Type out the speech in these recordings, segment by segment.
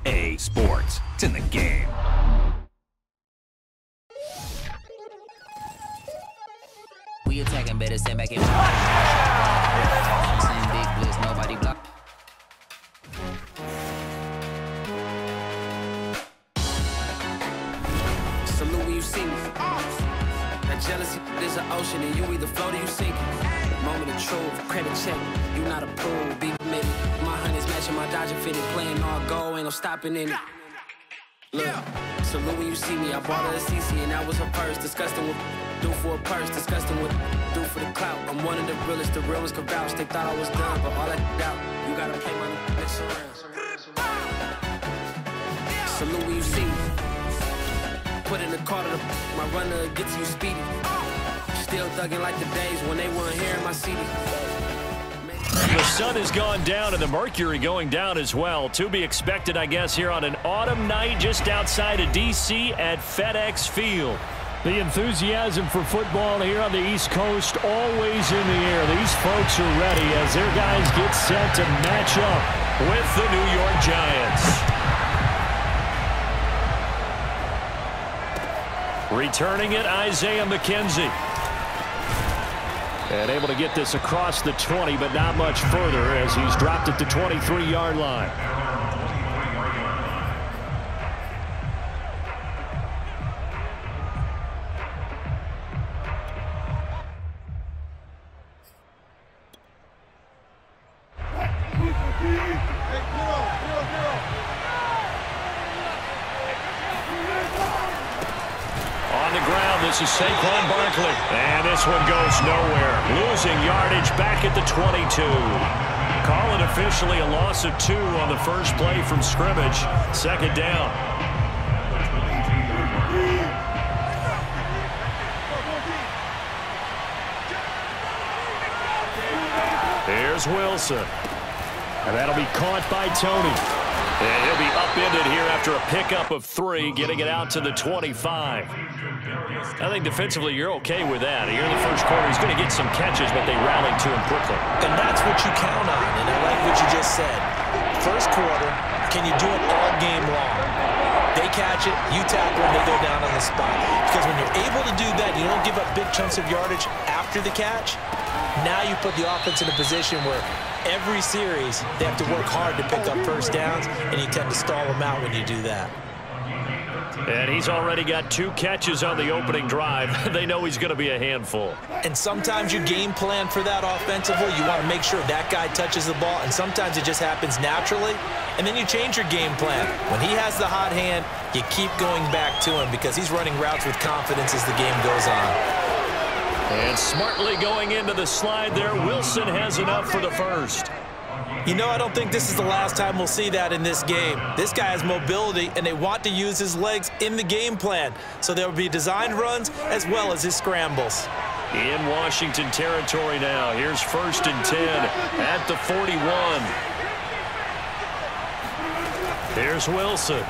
WFT Sports. It's in the game. We attacking, better stand back in. Same big blitz, nobody block. Salute when you see me. That jealousy is an ocean, and you either float or you sink. Moment of truth, credit check. You not approved, be committed. My honey's matching my Dodger fitted, playing all goal, ain't no stopping in it. Look, salute when you see me. I bought her a CC, and that was her first. Disgusting with do for a purse, disgusting with do for the clout. I'm one of the realest, the realest could vouch. They thought I was done, but all I doubt, you gotta pay money, mix around. Salute when you see me. Put in the car to my runner, get to you speedy. Still thugging like the days when they weren't here in my city. The sun has gone down and the mercury going down as well. To be expected, I guess, here on an autumn night just outside of D.C. at FedEx Field. The enthusiasm for football here on the East Coast always in the air. These folks are ready as their guys get set to match up with the New York Giants. Returning it, Isaiah McKenzie. And able to get this across the 20, but not much further as he's dropped it to 23-yard line. This is Saquon Barkley. And this one goes nowhere. Losing yardage back at the 22. Call it officially a loss of 2 on the first play from scrimmage. Second down. Here's Wilson. And that'll be caught by Tony. And he'll be upended here after a pickup of 3, getting it out to the 25. I think defensively you're okay with that. Here in the first quarter, he's going to get some catches, but they rallied to him quickly. And that's what you count on, and I like what you just said. First quarter, can you do it all game long? They catch it, you tackle them, they go down on the spot. Because when you're able to do that, you don't give up big chunks of yardage after the catch. Now you put the offense in a position where every series they have to work hard to pick up first downs, and you tend to stall them out when you do that. And he's already got 2 catches on the opening drive. They know he's going to be a handful. And sometimes you game plan for that offensively. You want to make sure that guy touches the ball, and sometimes it just happens naturally. And then you change your game plan. When he has the hot hand, you keep going back to him because he's running routes with confidence as the game goes on. And smartly going into the slide there, Wilson has enough for the first. You know, I don't think this is the last time we'll see that in this game. This guy has mobility, and they want to use his legs in the game plan. So there will be designed runs as well as his scrambles. In Washington territory now. Here's 1st and 10 at the 41. Here's Wilson.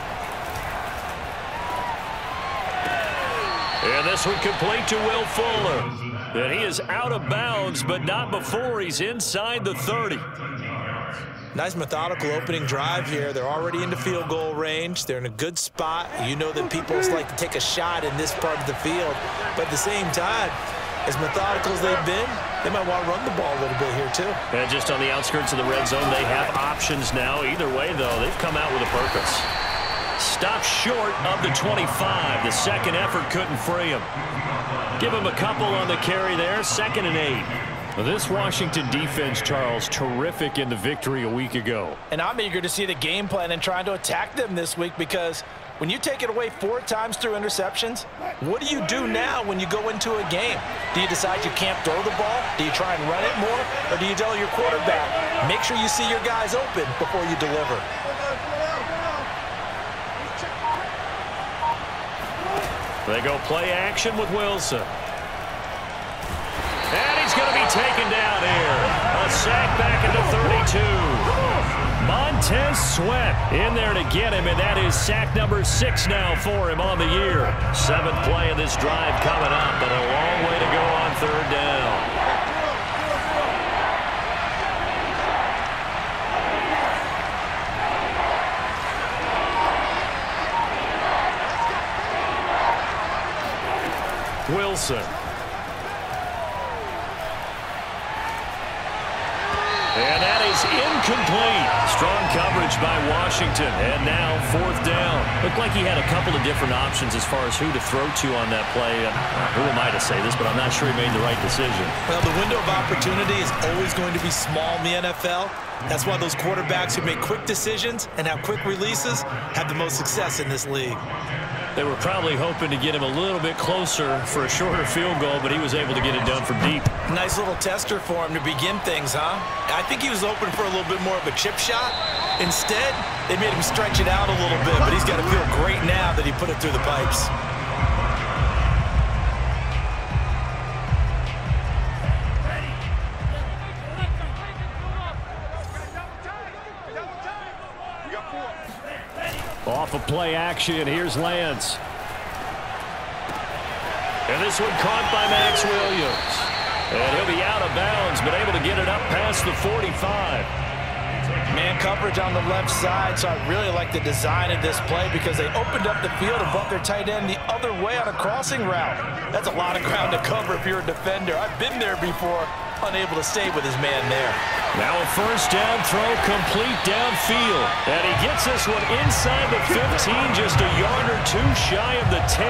And this one complete to Will Fuller. And he is out of bounds, but not before he's inside the 30. Nice methodical opening drive here. They're already into field goal range. They're in a good spot. You know that people like to take a shot in this part of the field. But at the same time, as methodical as they've been, they might want to run the ball a little bit here too. And just on the outskirts of the red zone, they have options now. Either way, though, they've come out with a purpose. Stopped short of the 25. The second effort couldn't free him. Give him a couple on the carry there. 2nd and 8. Well, this Washington defense, Charles, terrific in the victory a week ago. And I'm eager to see the game plan and trying to attack them this week because when you take it away 4 times through interceptions, what do you do now when you go into a game? Do you decide you can't throw the ball? Do you try and run it more? Or do you tell your quarterback, make sure you see your guys open before you deliver? They go play action with Wilson. And he's going to be taken down here. A sack back at the 32. Montez Sweat in there to get him, and that is sack number 6 now for him on the year. 7th play of this drive coming up, but a long way to go on 3rd down. Wilson. And that is incomplete. Strong coverage by Washington. And now 4th down. Looked like he had a couple of different options as far as who to throw to on that play. Who am I to say this, but I'm not sure he made the right decision. Well, the window of opportunity is always going to be small in the NFL. That's why those quarterbacks who make quick decisions and have quick releases have the most success in this league. They were probably hoping to get him a little bit closer for a shorter field goal, but he was able to get it done from deep. Nice little tester for him to begin things, huh? I think he was hoping for a little bit more of a chip shot. Instead, they made him stretch it out a little bit, but he's got to feel great now that he put it through the pipes. Off of play action, here's Lance. And this one caught by Max Williams. And he'll be out of bounds, but able to get it up past the 45. Man coverage on the left side, so I really like the design of this play because they opened up the field and brought their tight end the other way on a crossing route. That's a lot of ground to cover if you're a defender. I've been there before, unable to stay with his man there. Now a 1st down throw, complete downfield. And he gets this one inside the 15, just a yard or two shy of the 10.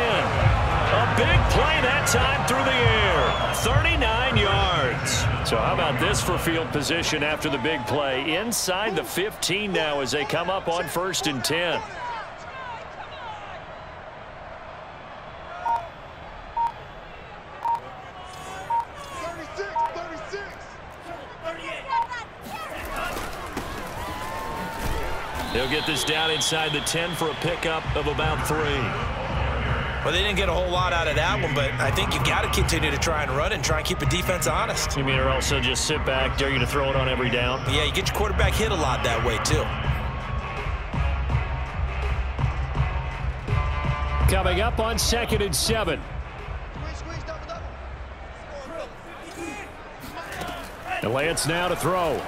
A big play that time through the air. 39 yards. So how about this for field position after the big play? Inside the 15 now as they come up on 1st and 10. He'll get this down inside the 10 for a pickup of about 3. Well, they didn't get a whole lot out of that one, but I think you got to continue to try and run and try and keep the defense honest. You mean or also just sit back, dare you to throw it on every down? Yeah, you get your quarterback hit a lot that way, too. Coming up on 2nd and 7. And Lance now to throw.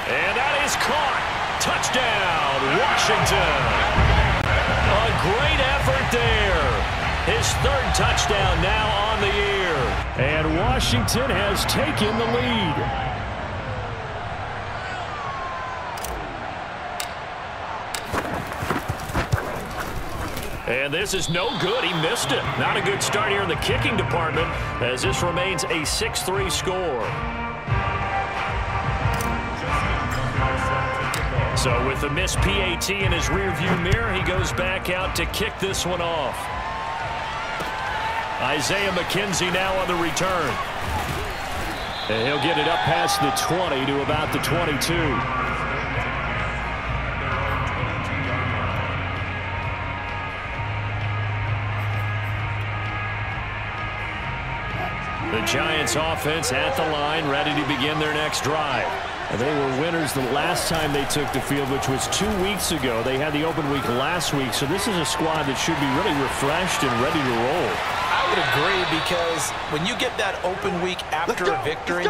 And that is caught. Touchdown, Washington. A great effort there. His 3rd touchdown now on the year. And Washington has taken the lead. And this is no good. He missed it. Not a good start here in the kicking department as this remains a 6-3 score. So with the missed PAT in his rearview mirror, he goes back out to kick this one off. Isaiah McKenzie now on the return. And he'll get it up past the 20 to about the 22. The Giants offense at the line, ready to begin their next drive. They were winners the last time they took the field, which was 2 weeks ago. They had the open week last week, so this is a squad that should be really refreshed and ready to roll. I would agree because when you get that open week after a victory,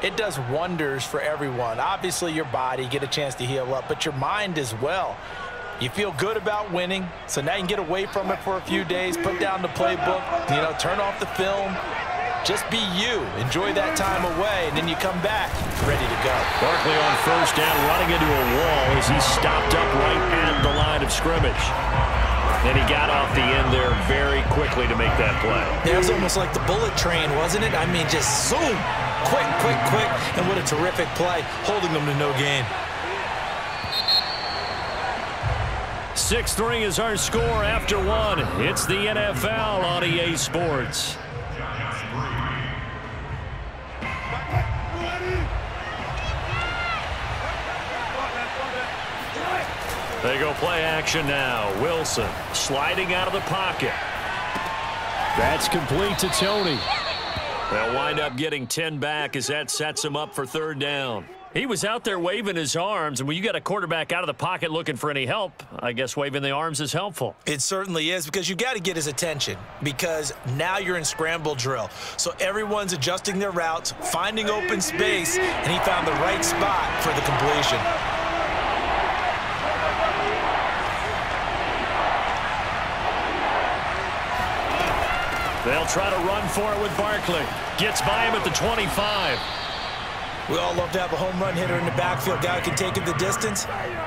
it does wonders for everyone. Obviously, your body, get a chance to heal up, but your mind as well. You feel good about winning, so now you can get away from it for a few days, put down the playbook, turn off the film. Just be you. Enjoy that time away, and then you come back ready to go. Barkley on 1st down, running into a wall as he stopped up right at the line of scrimmage. And he got off the end there very quickly to make that play. Yeah, it was almost like the bullet train, wasn't it? I mean, just zoom. Quick, quick, quick. And what a terrific play, holding them to no gain. 6-3 is our score after 1. It's the NFL on EA Sports. They go play action now. Wilson sliding out of the pocket. That's complete to Tony. They'll wind up getting 10 back as that sets him up for 3rd down. He was out there waving his arms, and when you got a quarterback out of the pocket looking for any help, I guess waving the arms is helpful. It certainly is, because you got to get his attention, because now you're in scramble drill. So everyone's adjusting their routes, finding open space, and he found the right spot for the completion. They'll try to run for it with Barkley. Gets by him at the 25. We all love to have a home run hitter in the backfield, guy who can take it the distance.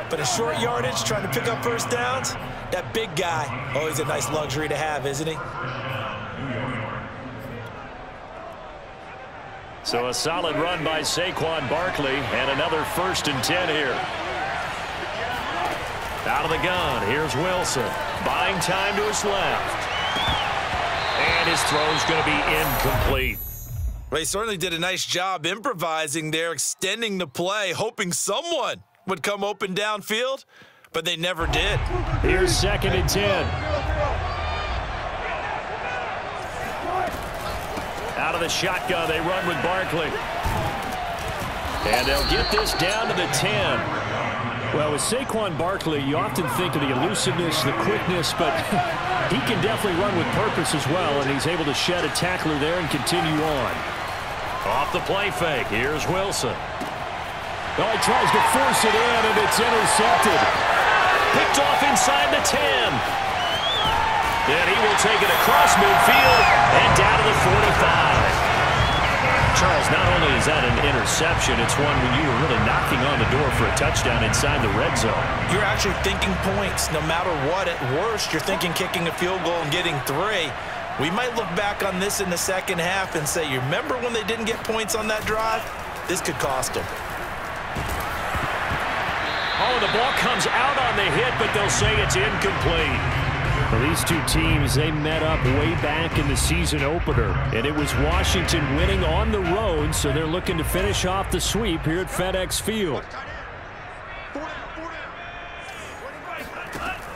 But a short yardage, trying to pick up first downs, that big guy, always a nice luxury to have, isn't he? So a solid run by Saquon Barkley, and another 1st and 10 here. Out of the gun, here's Wilson. Buying time to his left. And his throw's going to be incomplete. Well, he certainly did a nice job improvising there, extending the play, hoping someone would come open downfield, but they never did. Here's 2nd and 10. Out of the shotgun, they run with Barkley. And they'll get this down to the 10. Well, with Saquon Barkley, you often think of the elusiveness, the quickness, but he can definitely run with purpose as well, and he's able to shed a tackler there and continue on. Off the play fake, here's Wilson. Oh, he tries to force it in, and it's intercepted. Picked off inside the 10. Then he will take it across midfield and down to the 45. Charles, not only is that an interception, it's one when you were really knocking on the door for a touchdown inside the red zone. You're actually thinking points no matter what. At worst, you're thinking kicking a field goal and getting 3. We might look back on this in the second half and say, you remember when they didn't get points on that drive? This could cost them. Oh, the ball comes out on the hit, but they'll say it's incomplete. Well, these two teams, they met up way back in the season opener, and it was Washington winning on the road, so they're looking to finish off the sweep here at FedEx Field.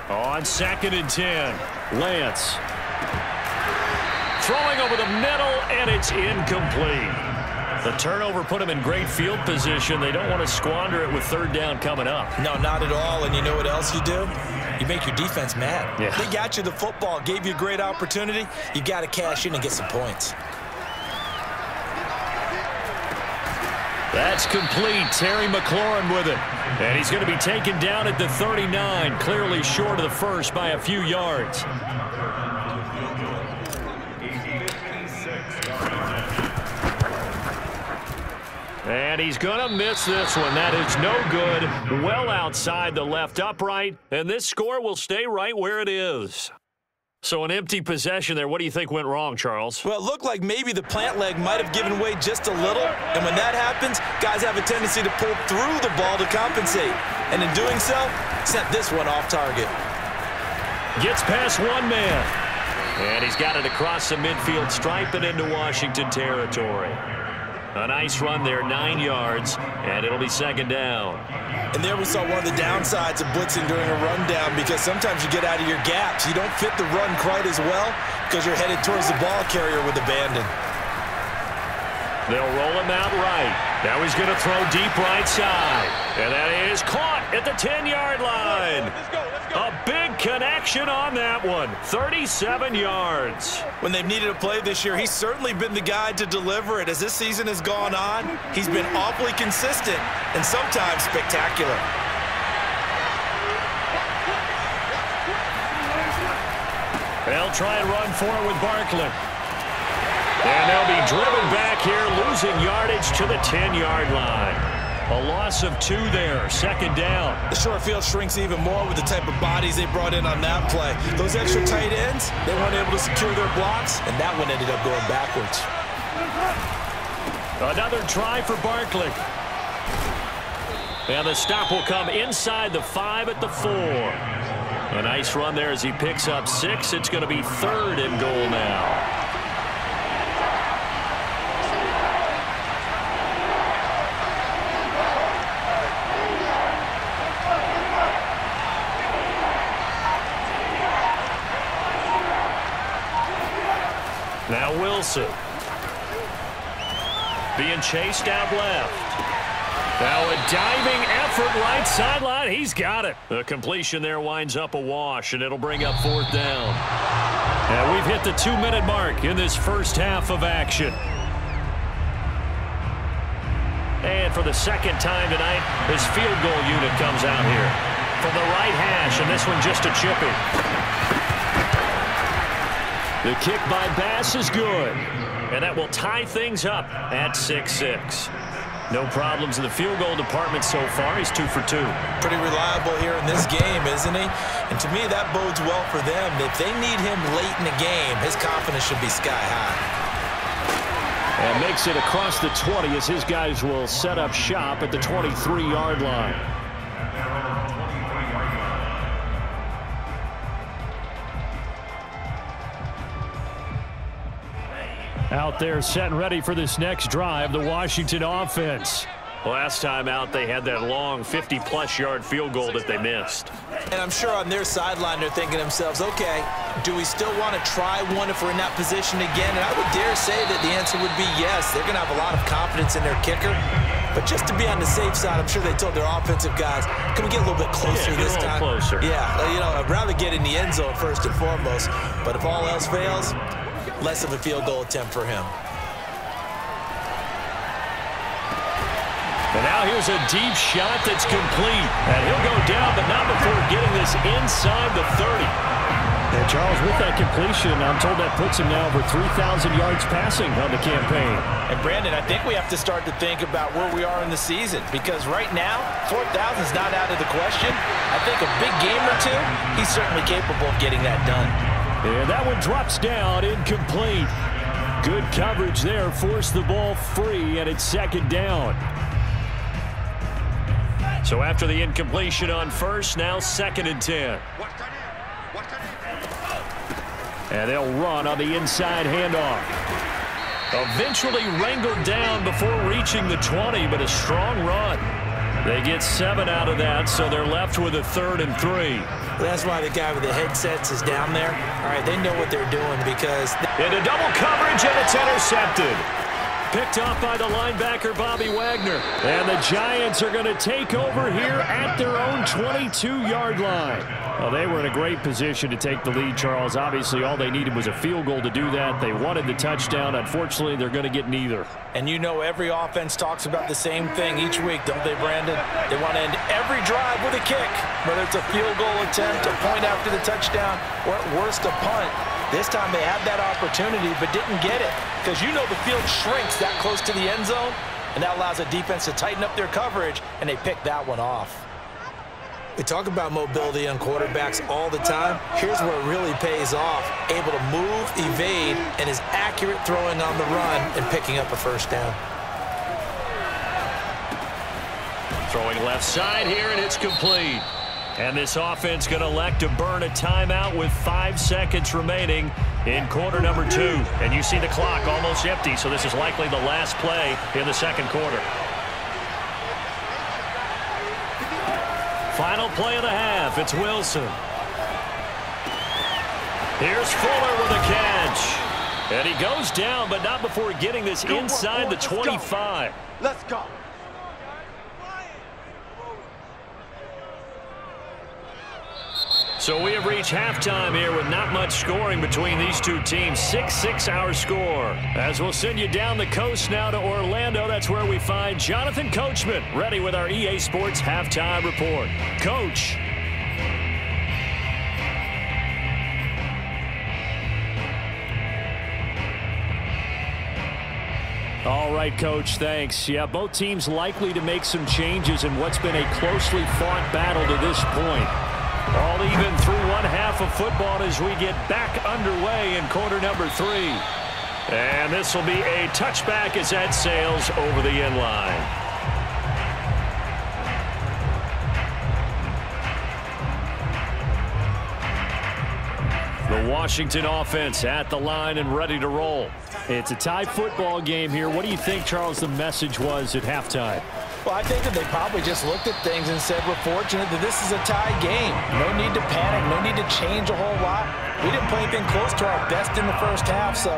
On 2nd and 10, Lance. Throwing over the middle, and it's incomplete. The turnover put them in great field position. They don't want to squander it with 3rd down coming up. No, not at all. And you know what else you do? You make your defense mad. Yeah. They got you the football, gave you a great opportunity. You got to cash in and get some points. That's complete. Terry McLaurin with it. And he's going to be taken down at the 39, clearly short of the first by a few yards. And he's going to miss this one. That is no good. Well outside the left upright. And this score will stay right where it is. So an empty possession there. What do you think went wrong, Charles? Well, it looked like maybe the plant leg might have given way just a little. And when that happens, guys have a tendency to pull through the ball to compensate. And in doing so, sent this one off target. Gets past one man. And he's got it across the midfield stripe and into Washington territory. A nice run there, 9 yards, and it'll be 2nd down. And there we saw one of the downsides of blitzing during a rundown, because sometimes you get out of your gaps. You don't fit the run quite as well because you're headed towards the ball carrier with abandon. They'll roll him out right. Now he's going to throw deep right side. And that is caught at the 10-yard line. A big connection on that one. 37 yards. When they've needed a play this year, he's certainly been the guy to deliver it. As this season has gone on, he's been awfully consistent and sometimes spectacular. They'll try and run for it with Barkley. And they'll be driven back here, losing yardage to the 10-yard line. A loss of 2 there, 2nd down. The short field shrinks even more with the type of bodies they brought in on that play. Those extra tight ends, they weren't able to secure their blocks, and that one ended up going backwards. Another try for Barkley. And the stop will come inside the 5 at the 4. A nice run there as he picks up 6. It's going to be 3rd and goal now. Now Wilson. Being chased out left. Now a diving effort right sideline. He's got it. The completion there winds up a wash, and it'll bring up 4th down. And we've hit the 2-minute mark in this first half of action. And for the 2nd time tonight, his field goal unit comes out here. From the right hash, and this one just a chippy. The kick by Bass is good. And that will tie things up at 6-6. No problems in the field goal department so far. He's 2 for 2. Pretty reliable here in this game, isn't he? And to me, that bodes well for them. If they need him late in the game, his confidence should be sky high. And makes it across the 20 as his guys will set up shop at the 23-yard line. Out there set and ready for this next drive, the Washington offense. Last time out, they had that long 50-plus yard field goal that they missed. And I'm sure on their sideline they're thinking to themselves, okay, do we still want to try one if we're in that position again? And I would dare say that the answer would be yes. They're going to have a lot of confidence in their kicker. But just to be on the safe side, I'm sure they told their offensive guys, can we get a little bit closer this time? Closer. Yeah, you know, I'd rather get in the end zone first and foremost. But if all else fails, less of a field goal attempt for him. And now here's a deep shot that's complete. And he'll go down, but not before getting this inside the 30. And Charles, with that completion, I'm told that puts him now over 3,000 yards passing on the campaign. And Brandon, I think we have to start to think about where we are in the season, because right now, 4,000 is not out of the question. I think a big game or two, he's certainly capable of getting that done. And that one drops down, incomplete. Good coverage there, forced the ball free, and it's second down. So after the incompletion on first, now 2nd and 10. And they'll run on the inside handoff. Eventually wrangled down before reaching the 20, but a strong run. They get 7 out of that, so they're left with a 3rd and 3. That's why the guy with the headsets is down there. All right, they know what they're doing because... Into double coverage, and it's intercepted. Picked off by the linebacker, Bobby Wagner. And the Giants are going to take over here at their own 22-yard line. Well, they were in a great position to take the lead, Charles. Obviously, all they needed was a field goal to do that. They wanted the touchdown. Unfortunately, they're going to get neither. And you know every offense talks about the same thing each week, don't they, Brandon? They want to end every drive with a kick, whether it's a field goal attempt, a point after the touchdown, or at worst, a punt. This time they had that opportunity but didn't get it, because you know the field shrinks that close to the end zone, and that allows the defense to tighten up their coverage, and they pick that one off. We talk about mobility on quarterbacks all the time. Here's where it really pays off. Able to move, evade, and is accurate throwing on the run and picking up a first down. Throwing left side here, and it's complete. And this offense going to elect to burn a timeout with 5 seconds remaining in quarter number 2. And you see the clock almost empty, so this is likely the last play in the second quarter. Final play of the half. It's Wilson. Here's Fuller with a catch. And he goes down, but not before getting this inside the 25. Let's go. So we have reached halftime here with not much scoring between these two teams. 6-6 our score. As we'll send you down the coast now to Orlando. That's where we find Jonathan Coachman ready with our EA Sports halftime report. Coach. All right, Coach, thanks. Yeah, both teams likely to make some changes in what's been a closely fought battle to this point. All even through one half of football as we get back underway in quarter number 3. And this will be a touchback as that sails over the end line. The Washington offense at the line and ready to roll. It's a tie football game here. What do you think, Charles, the message was at halftime? Well, I think that they probably just looked at things and said, we're fortunate that this is a tie game. No need to panic, no need to change a whole lot. We didn't play anything close to our best in the first half, so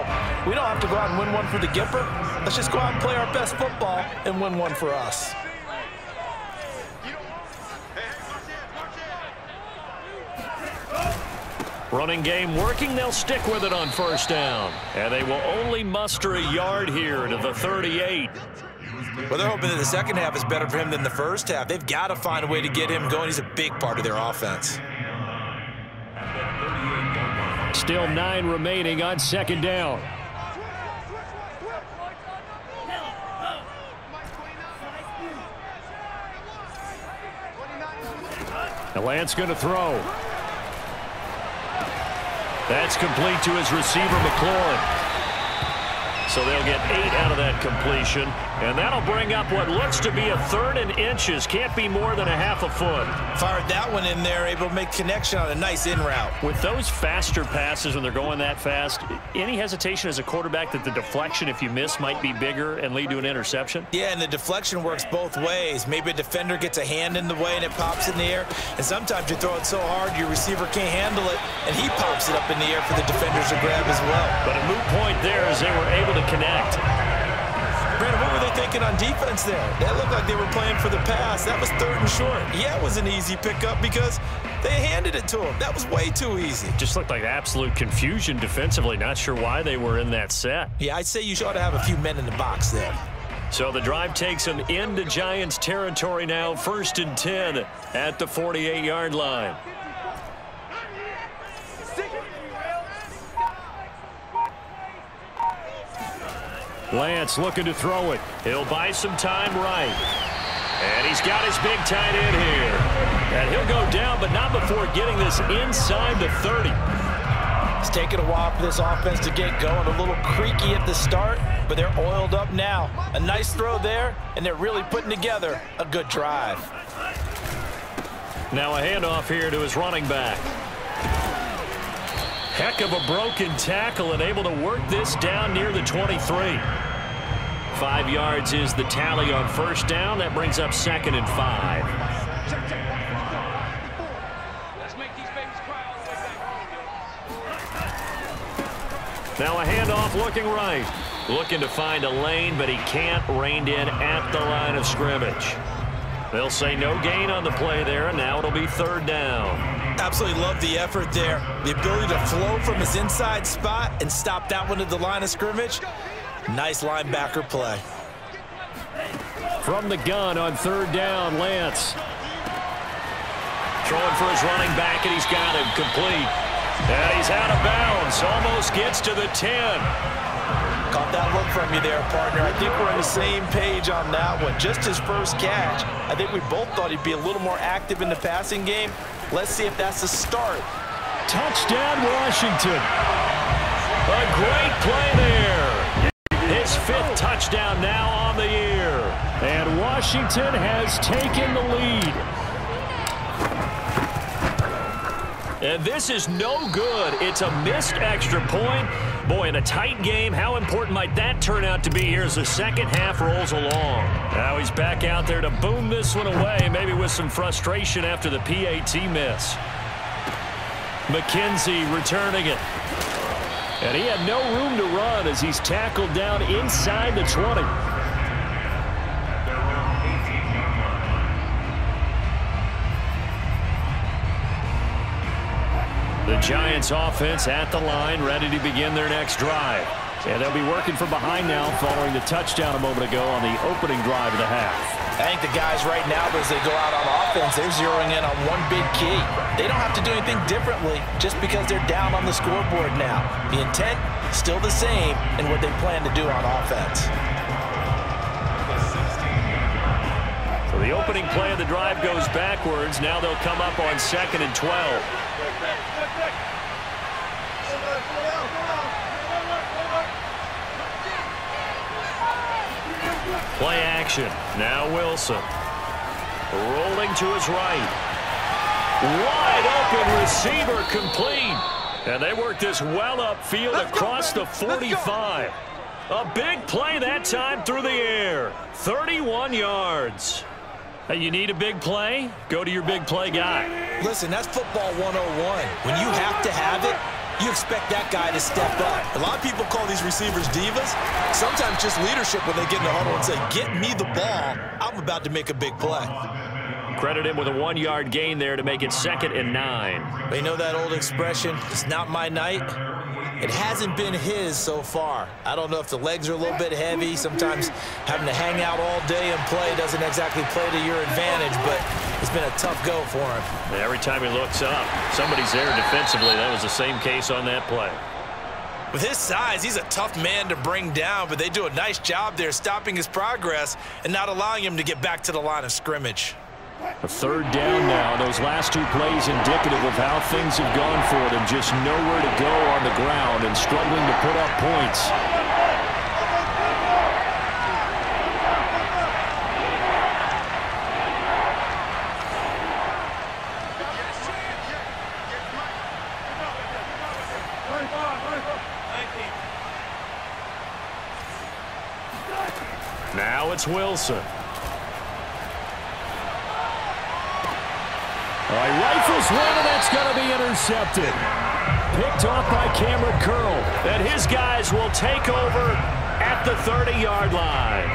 we don't have to go out and win one for the Gipper. Let's just go out and play our best football and win one for us. Running game working. They'll stick with it on first down. And they will only muster a yard here to the 38. Well, they're hoping that the second half is better for him than the first half. They've got to find a way to get him going. He's a big part of their offense. Still 9 remaining on second down. The Lance going to throw. That's complete to his receiver, McLaurin. So they'll get 8 out of that completion. And that'll bring up what looks to be a 3rd and inches. Can't be more than a half a foot. Fired that one in there, able to make connection on a nice in route. With those faster passes when they're going that fast, any hesitation as a quarterback that the deflection, if you miss, might be bigger and lead to an interception? Yeah, and the deflection works both ways. Maybe a defender gets a hand in the way and it pops in the air. And sometimes you throw it so hard your receiver can't handle it, and he pops it up in the air for the defenders to grab as well. But a moot point there as they were able to connect. Brandon, what were they thinking on defense there? That looked like they were playing for the pass. That was 3rd and short. Yeah, it was an easy pickup because they handed it to him. That was way too easy. Just looked like absolute confusion defensively. Not sure why they were in that set. Yeah, I'd say you ought to have a few men in the box there. So the drive takes them into Giants territory now. 1st and 10 at the 48-yard line. Lance looking to throw it. He'll buy some time right. And he's got his big tight end here. And he'll go down, but not before getting this inside the 30. It's taken a while for this offense to get going. A little creaky at the start, but they're oiled up now. A nice throw there, and they're really putting together a good drive. Now a handoff here to his running back. Heck of a broken tackle and able to work this down near the 23. 5 yards is the tally on 1st down. That brings up 2nd and 5. Now a handoff looking right. Looking to find a lane, but he can't. Reined in at the line of scrimmage. They'll say no gain on the play there, and now it'll be 3rd down. Absolutely love the effort there. The ability to flow from his inside spot and stop that one at the line of scrimmage. Nice linebacker play. From the gun on 3rd down, Lance. Throwing for his running back, and he's got him complete. And he's out of bounds. Almost gets to the 10. Caught that look from you there, partner. I think we're on the same page on that one. Just his first catch. I think we both thought he'd be a little more active in the passing game. Let's see if that's the start. Touchdown, Washington. A great play there. His 5th touchdown now on the year. And Washington has taken the lead. And this is no good. It's a missed extra point. Boy, in a tight game, how important might that turn out to be here as the second half rolls along? Now he's back out there to boom this one away, maybe with some frustration after the PAT miss. McKenzie returning it. And he had no room to run as he's tackled down inside the 20. The Giants offense at the line, ready to begin their next drive. And they'll be working from behind now following the touchdown a moment ago on the opening drive of the half. I think the guys right now, as they go out on offense, they're zeroing in on one big key. They don't have to do anything differently just because they're down on the scoreboard now. The intent, still the same in what they plan to do on offense. So the opening play of the drive goes backwards. Now they'll come up on 2nd and 12. Play action. Now Wilson. Rolling to his right. Wide open receiver complete. And they work this well upfield across the 45. A big play that time through the air. 31 yards. Hey, you need a big play? Go to your big play guy. Listen, that's football 101. When you have to have it, you expect that guy to step up. A lot of people call these receivers divas. Sometimes just leadership when they get in the huddle and say, get me the ball. I'm about to make a big play. Credit him with a 1-yard gain there to make it 2nd and 9. But you know that old expression, it's not my night. It hasn't been his so far. I don't know if the legs are a little bit heavy. Sometimes having to hang out all day and play doesn't exactly play to your advantage, but it's been a tough go for him. Every time he looks up, somebody's there defensively. That was the same case on that play. With his size, he's a tough man to bring down, but they do a nice job there stopping his progress and not allowing him to get back to the line of scrimmage. A third down now. Those last two plays indicative of how things have gone for them. Just nowhere to go on the ground and struggling to put up points. Now it's Wilson. He rifles one, and that's going to be intercepted. Picked off by Cameron Curl. And his guys will take over at the 30-yard line.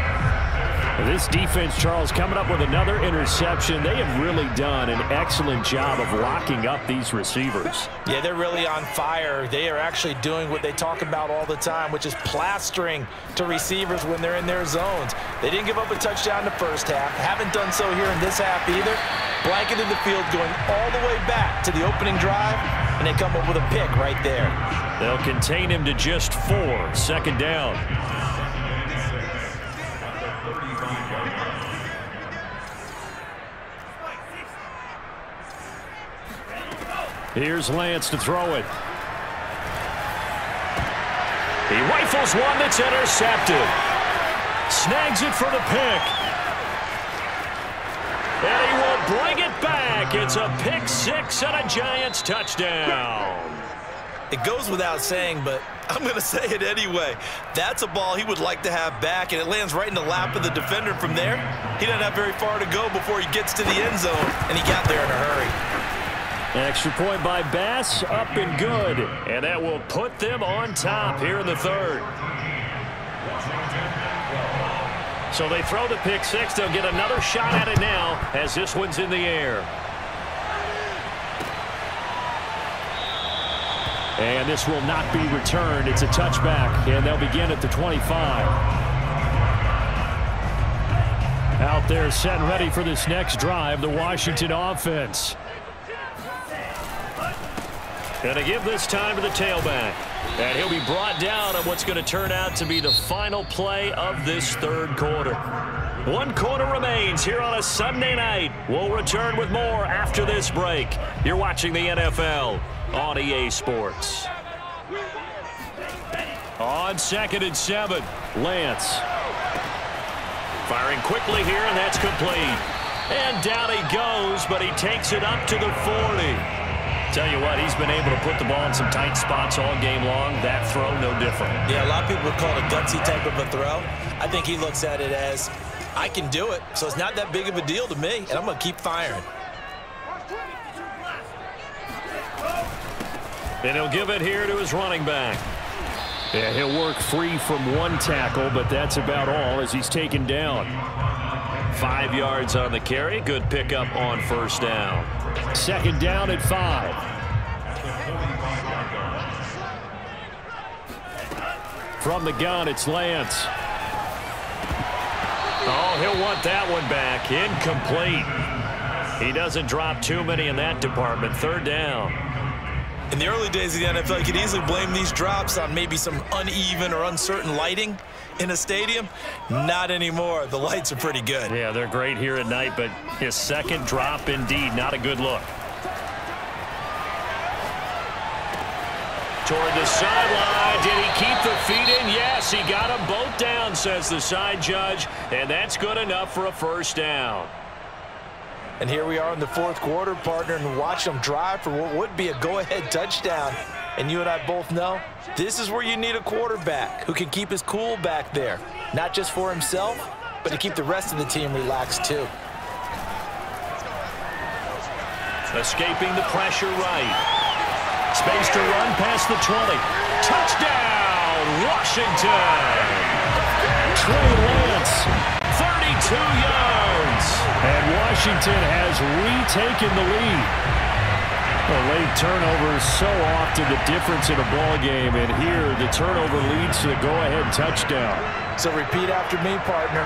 This defense, Charles, coming up with another interception. They have really done an excellent job of locking up these receivers. Yeah, they're really on fire. They are actually doing what they talk about all the time, which is plastering to receivers when they're in their zones. They didn't give up a touchdown in the first half. Haven't done so here in this half either. Blanketed the field going all the way back to the opening drive, and they come up with a pick right there. They'll contain him to just 4. Second down. Here's Lance to throw it. He rifles one that's intercepted. Snags it for the pick. And he will bring it back. It's a pick 6 and a Giants touchdown. It goes without saying, but I'm going to say it anyway. That's a ball he would like to have back, and it lands right in the lap of the defender from there. He doesn't have very far to go before he gets to the end zone, and he got there in a hurry. Extra point by Bass, up and good. And that will put them on top here in the third. So they throw the pick 6. They'll get another shot at it now as this one's in the air. And this will not be returned. It's a touchback, and they'll begin at the 25. Out there set and ready for this next drive, the Washington offense. Going to give this time to the tailback. And he'll be brought down on what's going to turn out to be the final play of this third quarter. 1 quarter remains here on a Sunday night. We'll return with more after this break. You're watching the NFL on EA Sports. On 2nd and 7, Lance. Firing quickly here, and that's complete. And down he goes, but he takes it up to the 40. Tell you what, he's been able to put the ball in some tight spots all game long. That throw, no different. Yeah, a lot of people would call it a gutsy type of a throw. I think he looks at it as, I can do it, so it's not that big of a deal to me, and I'm going to keep firing. And he'll give it here to his running back. Yeah, he'll work free from one tackle, but that's about all as he's taken down. 5 yards on the carry. Good pickup on first down. 2nd down at 5. From the gun, it's Lance. Oh, he'll want that one back. Incomplete. He doesn't drop too many in that department. 3rd down. In the early days of the NFL, you could easily blame these drops on maybe some uneven or uncertain lighting in a stadium. Not anymore. The lights are pretty good. Yeah, they're great here at night, but his second drop, indeed, not a good look. Toward the sideline. Did he keep the feet in? Yes, he got them both down, says the side judge, and that's good enough for a first down. And here we are in the 4th quarter, partner, and watch them drive for what would be a go-ahead touchdown. And you and I both know this is where you need a quarterback who can keep his cool back there, not just for himself, but to keep the rest of the team relaxed too. Escaping the pressure right. Space to run past the 20. Touchdown, Washington! Trey Lance. 32 yards. And Washington has retaken the lead. Late turnovers so often the difference in a ball game, and here the turnover leads to the go-ahead touchdown. So repeat after me, partner.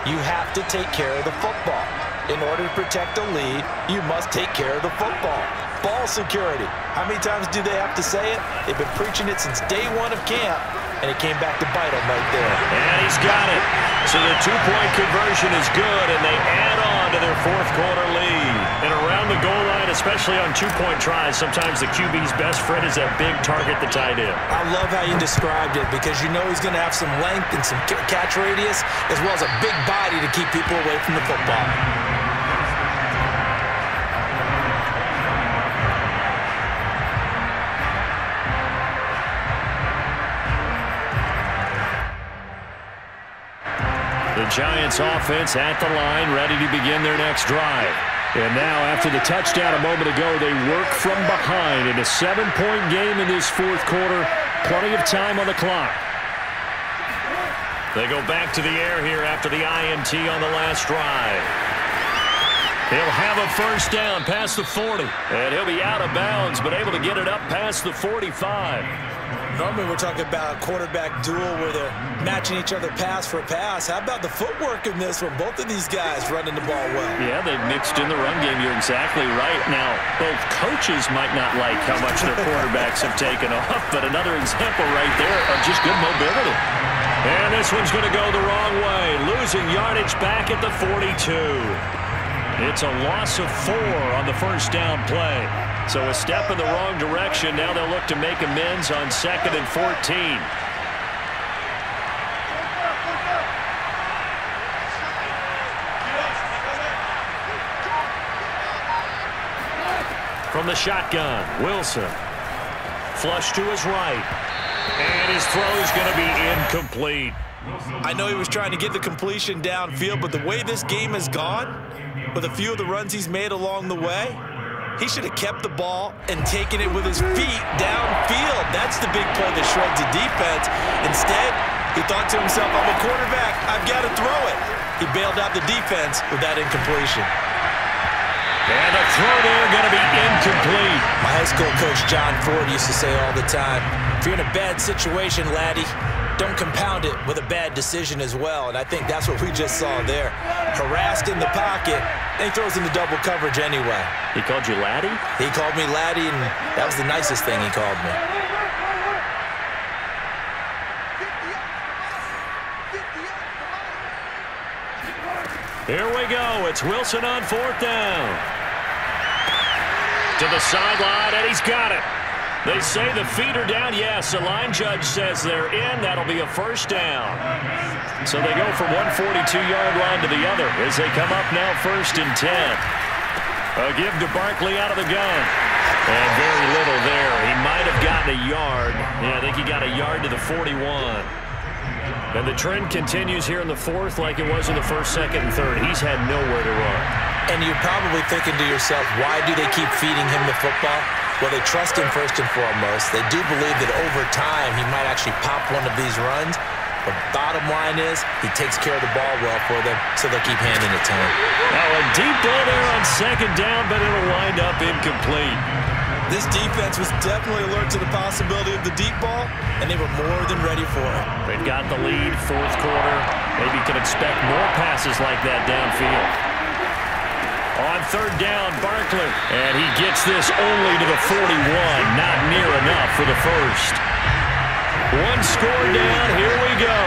You have to take care of the football. In order to protect the lead, you must take care of the football. Ball security. How many times do they have to say it? They've been preaching it since day one of camp, and it came back to bite them right there. And he's got it. So the two-point conversion is good, and they add on to their fourth quarter lead. And around the goal line, especially on two-point tries, sometimes the QB's best friend is that big target, the tight end. I love how you described it because you know he's going to have some length and some catch radius as well as a big body to keep people away from the football. The Giants offense at the line, ready to begin their next drive. And now, after the touchdown a moment ago, they work from behind in a 7-point game in this fourth quarter. Plenty of time on the clock. They go back to the air here after the INT on the last drive. He'll have a first down past the 40. And he'll be out of bounds, but able to get it up past the 45. Normally we're talking about a quarterback duel where they're matching each other pass for pass. How about the footwork in this one? Both of these guys running the ball well. Yeah, they've mixed in the run game. You're exactly right. Now, both coaches might not like how much their quarterbacks have taken off, but another example right there of just good mobility. And this one's going to go the wrong way, losing yardage back at the 42. It's a loss of 4 on the first down play. So a step in the wrong direction. Now they'll look to make amends on 2nd and 14. From the shotgun, Wilson. Flush to his right. And his throw is going to be incomplete. I know he was trying to get the completion downfield, but the way this game has gone, with a few of the runs he's made along the way, he should have kept the ball and taken it with his feet downfield. That's the big play that shreds the defense. Instead, he thought to himself, I'm a quarterback, I've got to throw it. He bailed out the defense with that incompletion. And the throw there going to be incomplete. My high school coach, John Ford, used to say all the time, if you're in a bad situation, laddie, don't compound it with a bad decision as well. And I think that's what we just saw there. Harassed in the pocket, and he throws into double coverage anyway. He called you laddie? He called me laddie, and that was the nicest thing he called me. Here we go. It's Wilson on 4th down. To the sideline, and he's got it. They say the feet are down. Yes, the line judge says they're in. That'll be a first down. So they go from 142-yard line to the other as they come up now 1st and 10. A give to Barkley out of the gun. And very little there. He might have gotten a yard. Yeah, I think he got a yard to the 41. And the trend continues here in the 4th like it was in the 1st, 2nd, and 3rd. He's had nowhere to run. And you're probably thinking to yourself, why do they keep feeding him the football? Well, they trust him first and foremost. They do believe that over time he might actually pop one of these runs. But bottom line is he takes care of the ball well for them, so they'll keep handing it to him. Now a deep ball there on 2nd down, but it'll wind up incomplete. This defense was definitely alert to the possibility of the deep ball, and they were more than ready for it. They've got the lead, 4th quarter. Maybe you can expect more passes like that downfield. On 3rd down, Barkley. And he gets this only to the 41. Not near enough for the first. One score down. Here we go.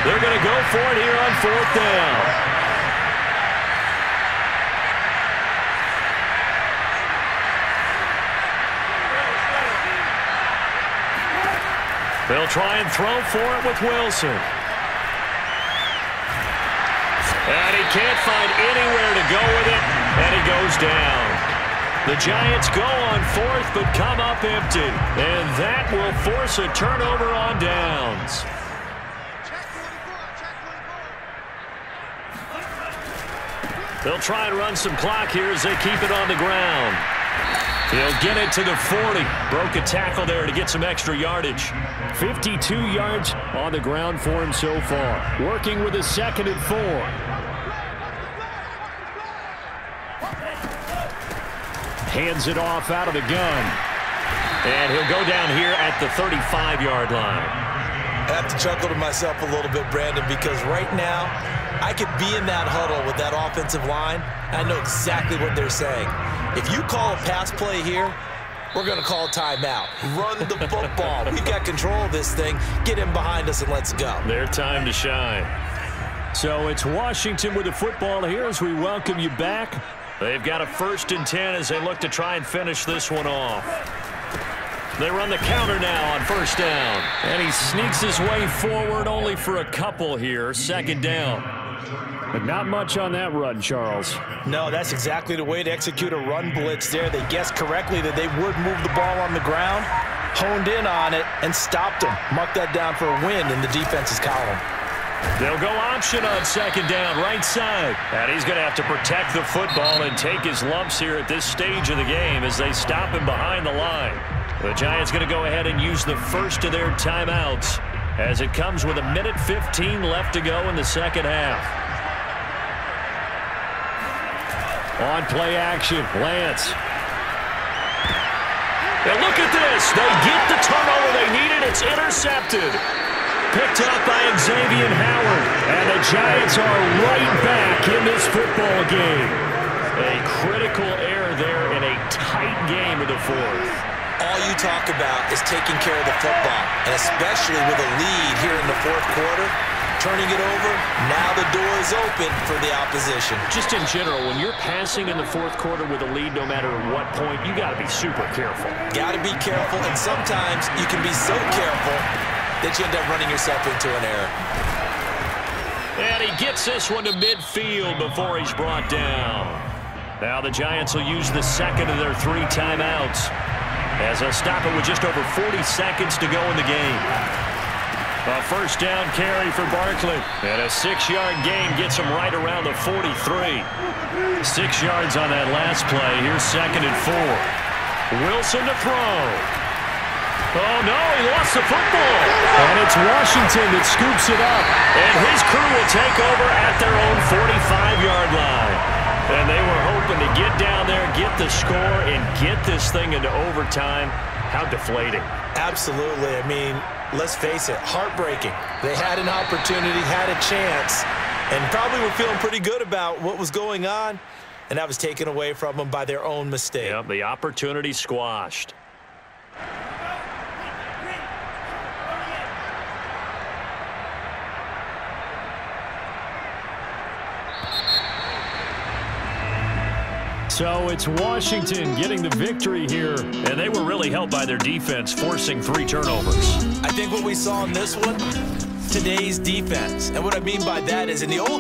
They're going to go for it here on 4th down. They'll try and throw for it with Wilson. And he can't find anywhere to go with it, and he goes down. The Giants go on 4th, but come up empty. And that will force a turnover on downs. They'll try and run some clock here as they keep it on the ground. He'll get it to the 40. Broke a tackle there to get some extra yardage. 52 yards on the ground for him so far. Working with a 2nd and 4. hands it off out of the gun. And he'll go down here at the 35-yard line. I have to chuckle to myself a little bit, Brandon, because right now I could be in that huddle with that offensive line. I know exactly what they're saying. If you call a pass play here, we're going to call a timeout. Run the football. We've got control of this thing. Get him behind us and let's go. Their time to shine. So it's Washington with the football here as we welcome you back. They've got a 1st and 10 as they look to try and finish this one off. They run the counter now on 1st down. And he sneaks his way forward only for a couple here. 2nd down. But not much on that run, Charles. No, that's exactly the way to execute a run blitz there. They guessed correctly that they would move the ball on the ground, honed in on it, and stopped them. Marked that down for a win in the defense's column. They'll go option on 2nd down, right side. And he's going to have to protect the football and take his lumps here at this stage of the game as they stop him behind the line. The Giants going to go ahead and use the first of their timeouts as it comes with 1:15 left to go in the 2nd half. On play action, Lance. Now look at this. They get the turnover they needed. It's intercepted. Picked up by Xavier Howard. And the Giants are right back in this football game. A critical error there in a tight game of the 4th. All you talk about is taking care of the football, and especially with a lead here in the 4th quarter, turning it over, now the door is open for the opposition. Just in general, when you're passing in the 4th quarter with a lead, no matter what point, you got to be super careful. Got to be careful, and sometimes you can be so careful that you end up running yourself into an error. And he gets this one to midfield before he's brought down. Now the Giants will use the 2nd of their 3 timeouts as they'll stop it with just over 40 seconds to go in the game. A 1st down carry for Barkley. And a 6-yard gain gets him right around the 43. 6 yards on that last play. Here's 2nd and 4. Wilson to throw. Oh, no, he lost the football. And it's Washington that scoops it up. And his crew will take over at their own 45-yard line. And they were hoping to get down there, get the score, and get this thing into overtime. How deflating. Absolutely. I mean, let's face it, heartbreaking. They had an opportunity, had a chance, and probably were feeling pretty good about what was going on, and that was taken away from them by their own mistake. Yep, the opportunity squashed. So it's Washington getting the victory here, and they were really helped by their defense, forcing 3 turnovers. I think what we saw in this one, today's defense. And what I mean by that is in the old